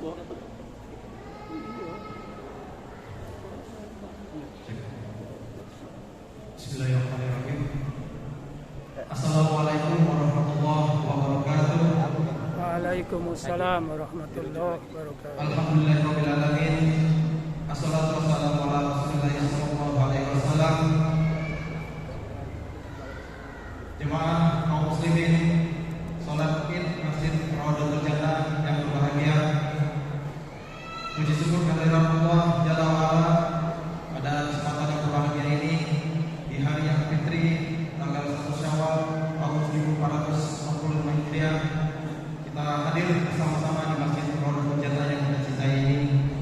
Bismillahirrahmanirrahim. Assalamualaikum warahmatullahi wabarakatuh. Waalaikumsalam warahmatullahi wabarakatuh. Alhamdulillahirabbil alamin. Assalatu wassalamu ala Rasulillah sallallahu alaihi wasallam. Jemaah kaum muslimin, salat Id Masjid Rawdatul Jannah yang berbahagia. Puji syukur kehadirat Allah Jalla wa ala pada kesempatan yang berbahagia ini di hari yang fitri tanggal 1 Syawal tahun 1445 Hijriah. Kita hadir bersama-sama di Masjid Rawdatul Jannah yang kita cintai ini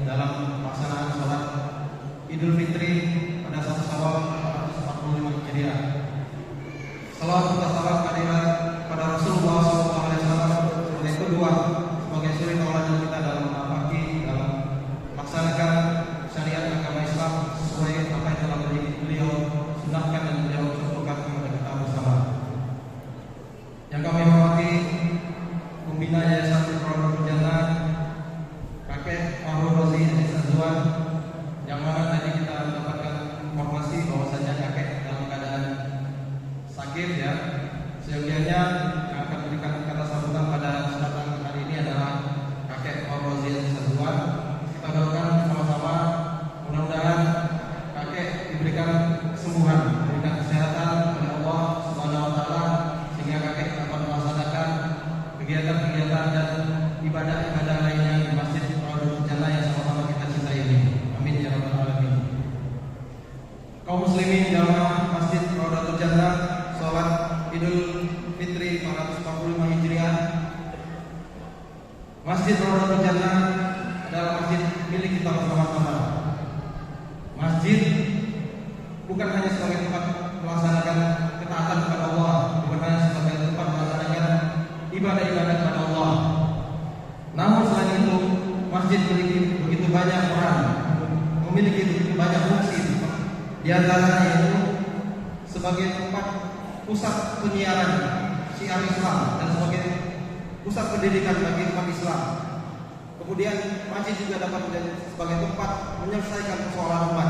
dalam pelaksanaan salat Idul Fitri pada 1 Syawal 1445 Hijriah. Salawat serta salam kehadirat pada Rasulullah SAW sebagai kedua sebagai suri tauladan kita dalam menapaki dalam melaksanakan syariat agama Islam sesuai apa yang telah beliau sunahkan dan beliau contohkan kepada kita bersama. Yang kami hormati pembina Yayasan Rawdatul Jannah Kakek Fahrul Razi Azwan, yang mana tadi kita mendapatkan informasi bahwasanya kakek dalam keadaan sakit ya. Seyogianya yang akan memberikan kata sambutan pada kesempatan hari ini adalah Kakek Fahrul Razi Azwan. Kita doakan sama-sama mudah-mudahan kakek diberikan kesembuhan, diberikan kesehatan oleh Allah Subhanahu wa taala sehingga kakek dapat melaksanakan kegiatan-kegiatan dan ibadah-ibadah lainnya di Masjid Rawdatul Jannah yang sama-sama kita cintai ini. Amin ya rabbal alamin. Kaum muslimin jamaah Masjid Rawdatul Jannah, salat Idul Fitri 1445 Hijriah. Masjid Rawdatul Jannah adalah masjid milik kita bersama-sama. Masjid bukan hanya sebagai tempat melaksanakan ketaatan kepada Allah, bukan hanya sebagai tempat melaksanakan ibadah-ibadah kepada Allah. Namun selain itu, masjid memiliki begitu banyak peran, memiliki begitu banyak fungsi. Di antaranya itu sebagai tempat pusat penyiaran syiar Islam dan sebagai pusat pendidikan bagi umat Islam. Kemudian masjid juga dapat menjadi sebagai tempat menyelesaikan persoalan umat.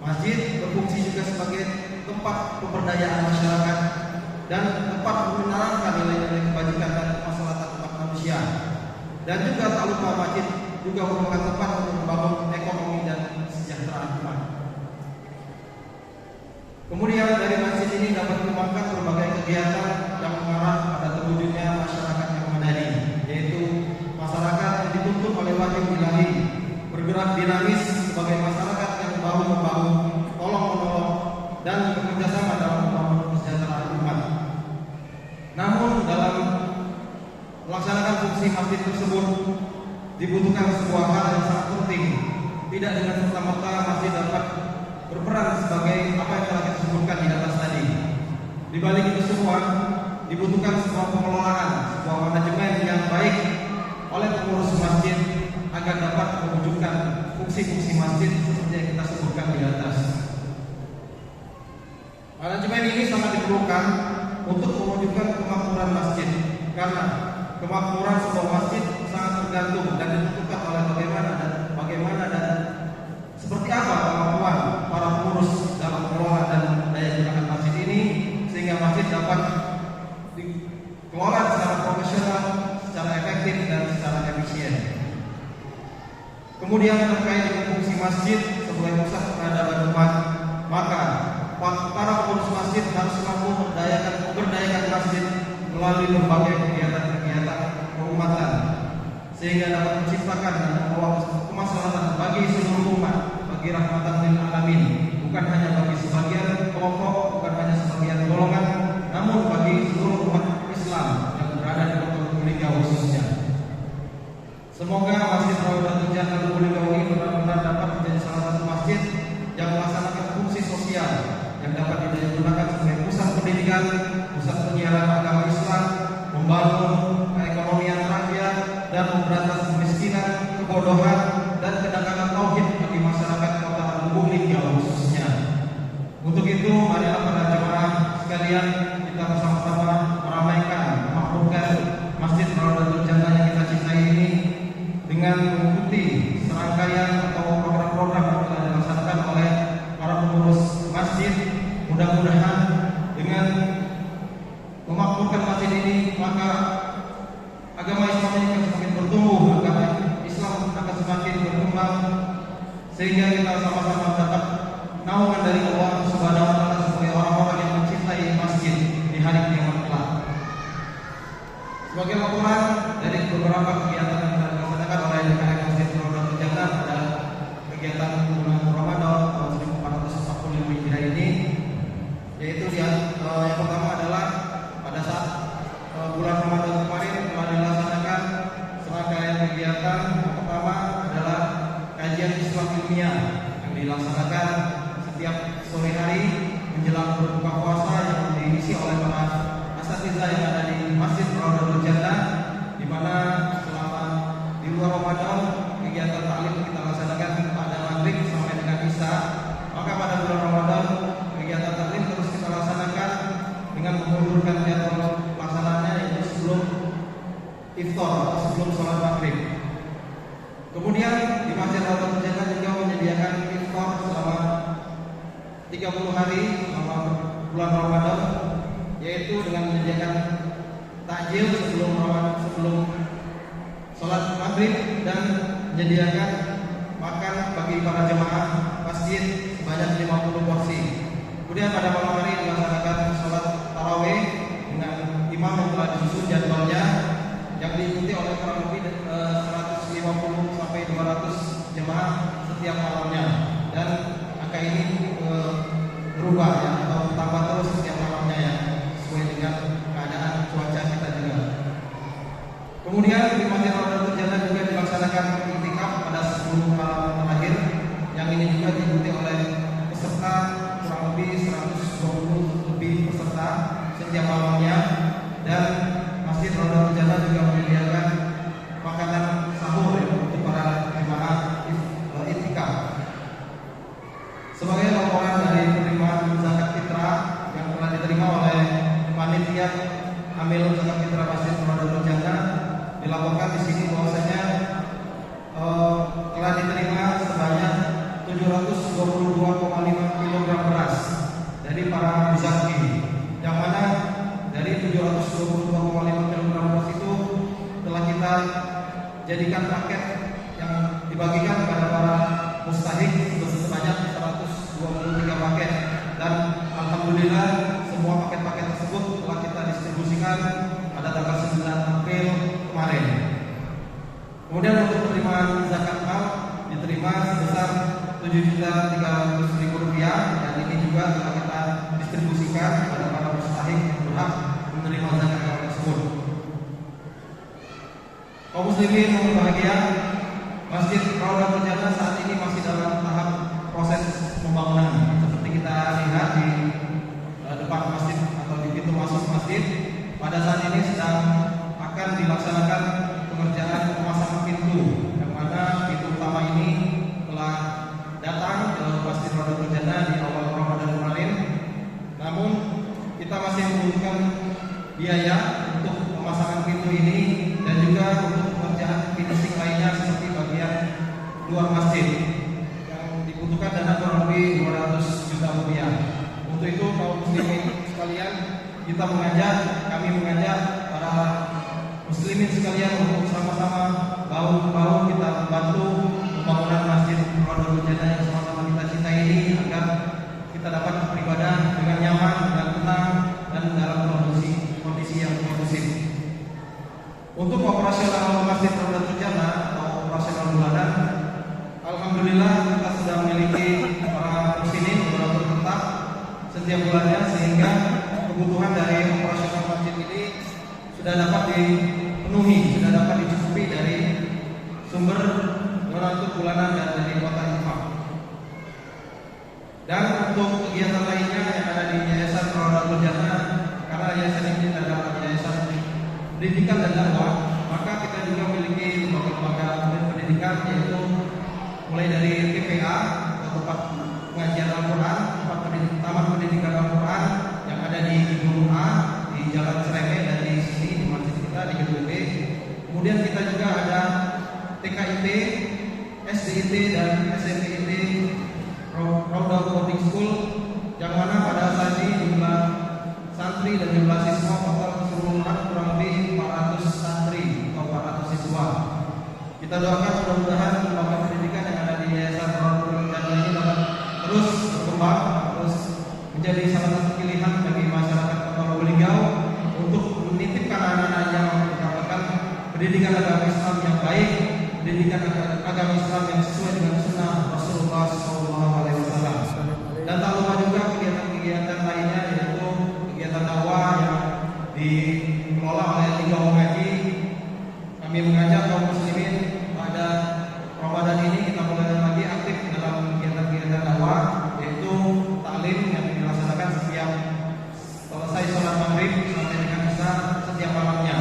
Masjid berfungsi juga sebagai tempat pemberdayaan masyarakat dan tempat menerangkan nilai-nilai kebajikan dan kemaslahatan umat manusia. Dan juga tak lupa masjid juga merupakan tempat untuk membangun ekonomi dan kesejahteraan umat. Kemudian dari masjid ini dapat dikembangkan berbagai kegiatan yang mengarah pada terwujudnya masyarakat yang madani, yaitu masyarakat yang dituntun oleh wahyu ilahi, bergerak dinamis sebagai masyarakat yang bahu membahu, tolong menolong dan bekerjasama dalam membangun kesejahteraan umat. Namun dalam melaksanakan fungsi masjid tersebut dibutuhkan sebuah hal yang sangat penting. Tidak dengan serta-merta masjid dapat berperan sebagai apa yang telah kita sebutkan di atas tadi. Di balik itu semua dibutuhkan sebuah pengelolaan, sebuah manajemen yang baik oleh pengurus masjid agar dapat mewujudkan fungsi-fungsi masjid seperti yang kita sebutkan di atas. Manajemen ini sangat diperlukan untuk mewujudkan kemakmuran masjid, karena kemakmuran sebuah masjid sangat tergantung dan ditentukan oleh bagaimana dan seperti apa kemampuan para pengurus dalam mengelola dan daya gunakan masjid ini, sehingga masjid dapat dikelola secara profesional, secara efektif dan secara efisien. Kemudian terkait dengan fungsi masjid sebagai pusat peradaban umat, maka para pengurus masjid harus mampu memberdayakan masjid melalui berbagai kegiatan-kegiatan keumatan, sehingga dapat menciptakan dan membawa kemaslahatan bagi seluruh umat, bagi rahmatan lil alamin, bukan hanya bagi sebagian kelompok, bukan hanya sebagian golongan, namun bagi seluruh umat Islam yang berada di kota Lubulingga khususnya. Semoga Masjid Rawdatul Jannah Lubulingga ini benar-benar dapat menjadi salah satu masjid yang melaksanakan fungsi sosial yang dapat digunakan sebagai pusat pendidikan, pusat penyiaran agama Islam, membangun keekonomian rakyat dan memberantas kemiskinan, kebodohan dan kedatangan tauhid bagi masyarakat kota Lubulingga khususnya. Untuk itu, marilah para jemaah sekalian kita bersama-sama meramaikan, memakmurkan Masjid Rawdatul Jannah yang kita cintai ini agama Islam ini akan semakin bertumbuh, agama Islam akan semakin berkembang, sehingga kita sama-sama dapat naungan dari Allah Subhanahu wa taala sebagai orang-orang yang mencintai masjid di hari kiamat kelak. Sebagai laporan dari beberapa kegiatan yang telah dilaksanakan oleh rekan Masjid Rawdatul Jannah pada kegiatan bulan Ramadan tahun 1445 Hijriah ini, yaitu yang pertama adalah pada saat bulan Ramadan kemarin telah dilaksanakan serangkaian kegiatan. Yang pertama adalah kajian Islam ilmiah yang dilaksanakan setiap sore hari menjelang berbuka puasa yang diisi oleh para asatidz yang ada di Masjid Rawdatul Jannah, di mana selama di luar Ramadan kegiatan taklim kita laksanakan pada maghrib sampai dengan isya. Maka pada bulan Ramadan kegiatan taklim terus kita laksanakan dengan mengundurkan jadwal pelaksananya, yaitu sebelum iftar, sebelum sholat maghrib. Kemudian di Masjid Rawdatul Jannah juga menyediakan iftar selama 30 hari selama bulan Ramadan, yaitu dengan menyediakan takjil sebelum sholat maghrib dan menyediakan makan bagi para jemaah masjid sebanyak 50 porsi. Kemudian pada malam hari dilaksanakan sholat tarawih dengan imam yang telah disusun jadwalnya, yang diikuti oleh kurang lebih 150 sampai 200 jemaah setiap malamnya, dan angka ini berubah ya, atau bertambah terus setiap malamnya ya, sesuai dengan keadaan cuaca kita juga. Kemudian di Masjid Rawdatul Jannah juga dilaksanakan iktikaf pada 10 malam terakhir, yang ini juga diikuti oleh peserta kurang lebih 120 lebih peserta setiap malamnya, dan Masjid Rawdatul Jannah juga menyediakan makanan sahur untuk para jemaah iktikaf. Sebagai laporan dari penerimaan zakat fitrah yang telah diterima oleh panitia amil zakat fitrah Masjid Rawdatul Jannah, dilaporkan di sini bahwasanya telah diterima sebanyak 722,5 kg beras dari para muzaki, yang mana dari 722,5 kg beras itu telah kita jadikan paket yang dibagikan kepada para mustahik sebanyak 123 paket, dan alhamdulillah semua paket-paket tersebut telah kita distribusikan pada tanggal 9 April kemarin. Kemudian untuk penerimaan zakat mal diterima sebesar Rp7.300.000, dan ini juga telah kita distribusikan kepada para mustahik yang berhak menerima zakat mal tersebut. Kaum muslimin yang berbahagia, Masjid Rawdatul Jannah saat ini masih dalam tahap proses pembangunan. Seperti kita lihat di depan masjid atau di pintu masuk masjid, pada saat ini sedang akan dilaksanakan pengerjaan pemasangan pintu, yang mana pintu utama ini telah datang ke Masjid Rawdatul Jannah di awal Ramadan kemarin. Namun kita masih membutuhkan biaya untuk pemasangan pintu ini dan juga untuk pengerjaan finishing lainnya seperti bagian luar masjid, yang dibutuhkan dana kurang lebih Rp200 juta. Untuk itu kaum muslimin sekalian, kami mengajak para muslimin sekalian untuk sama-sama bahu-bahu kita membantu pembangunan Masjid Rawdatul Jannah yang sama-sama kita cintai ini, agar kita dapat beribadah dengan nyaman dan tenang dan dalam kondisi yang kondusif. Untuk operasional Masjid Rawdatul Jannah atau operasional bulanan, alhamdulillah kita sudah memiliki para muslimin operator tetap setiap bulannya, sehingga kebutuhan dari operasional masjid ini sudah dapat dipenuhi, sudah dapat dicukupi dari sumber donatur bulanan dan dari kota infak. Dan untuk kegiatan lainnya yang ada di Yayasan Rawdatul Jannah, karena yayasan ini adalah yayasan pendidikan dan dakwah, maka kita juga memiliki lembaga-lembaga pendidikan, yaitu mulai dari TPA atau tempat pengajian Al-Quran, taman pendidikan Al-Quran yang ada di Gedung A di Jalan Sereme, dan di sini di masjid kita di Gedung B. Kemudian kita juga ada TKIT, SDIT dan SMPIT Rawdah Boarding School, yang mana pada saat ini jumlah santri dan jumlah siswa total keseluruhan kurang lebih 400 santri atau Kita doakan mudah-mudahan lembaga pendidikan yang ada di Yayasan Raudhatul Jannah ini dapat terus berkembang, terus menjadi salah satu pilihan bagi masyarakat Kota Lubulingga untuk menitipkan anak-anaknya untuk mendapatkan pendidikan agama Islam yang baik, pendidikan agama Islam yang sesuai dengan sunnah Rasulullah SAW. Dan tak lupa juga kegiatan-kegiatan lainnya, yaitu kegiatan dakwah yang dikelola oleh Liga Mengaji. Kami mengajak kaum muslimin pada Ramadan ini kita mulai lagi aktif dalam kegiatan-kegiatan dakwah, yaitu taklim yang dilaksanakan setiap selesai sholat maghrib sampai dengan isya setiap malamnya,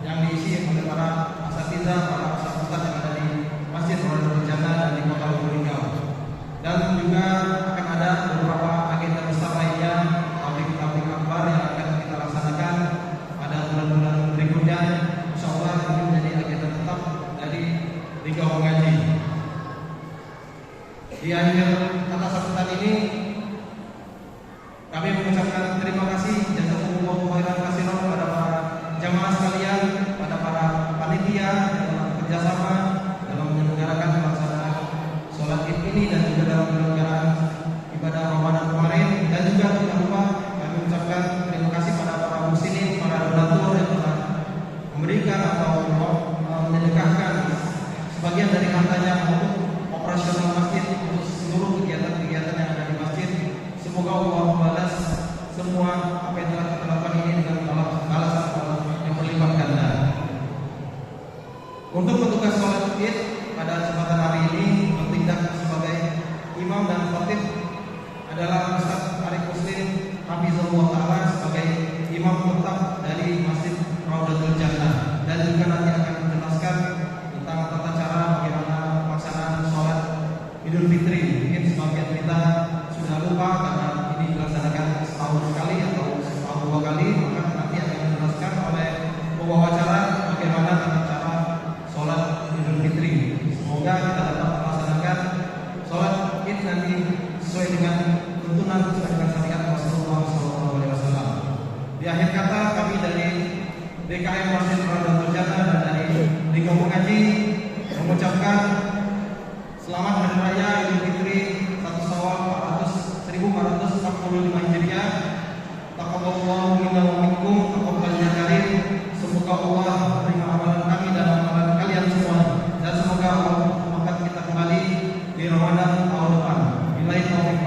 yang diisi oleh para asatidzah, para ustadz yang ada di Masjid Raudhatul Jannah dan di Kota Lubulingga. Dan juga akan ada beberapa agenda besar lainnya, tablik akbar yang akan kita laksanakan pada bulan-bulan berikutnya. Insyaallah ini menjadi agenda tetap dari Liga Mengaji. Di akhir kata sambutan ini kami mengucapkan terima kasih jazakumullahu khairan katsiran kepada para jamaah sekalian, pada para panitia dalam kerjasama dalam menyelenggarakan pelaksanaan sholat Id ini dan juga dalam penyelenggaraan ibadah Ramadan kemarin. Dan juga tidak lupa kami mengucapkan terima kasih pada para muslimin, para donatur yang telah memberikan atau menyedekahkan sebagian dari hartanya untuk operasional masjid, untuk seluruh kegiatan-kegiatan yang ada di masjid. Semoga Allah membalas semua apa yang telah kita lakukan ini dengan balasan yang berlipat ganda. Untuk petugas sholat Id pada kesempatan hari ini bertindak sebagai imam dan khatib adalah Ustaz Arif Muslim Hafizahullah Ta'ala sebagai imam tetap dari Masjid Raudhatul Jannah, dan juga nanti akan menjelaskan tentang tata cara bagaimana pelaksanaan sholat Idul Fitri. Mungkin sebagian kita sudah lupa karena ini dilaksanakan setahun sekali atau setahun 2 kali, maka nanti akan dijelaskan oleh pembawa acara bagaimana tata cara sholat Idul Fitri. Semoga kita dapat melaksanakan sholat Id nanti sesuai dengan tuntunan, sesuai dengan syariat Rasulullah SAW. Di akhir kata kami dari DKM Masjid Raudhatul Jannah dan dari Liga Mengaji mengucapkan selamat Hari Raya Idul Fitri 1 Syawal 1445 Hijriah. Taqabbalallahu minna wa minkum taqabbal ya karim. Semoga Allah menerima amalan kami dan amalan kalian semua, dan semoga Allah mengangkat kita kembali di Ramadan tahun depan. Billahi taufiq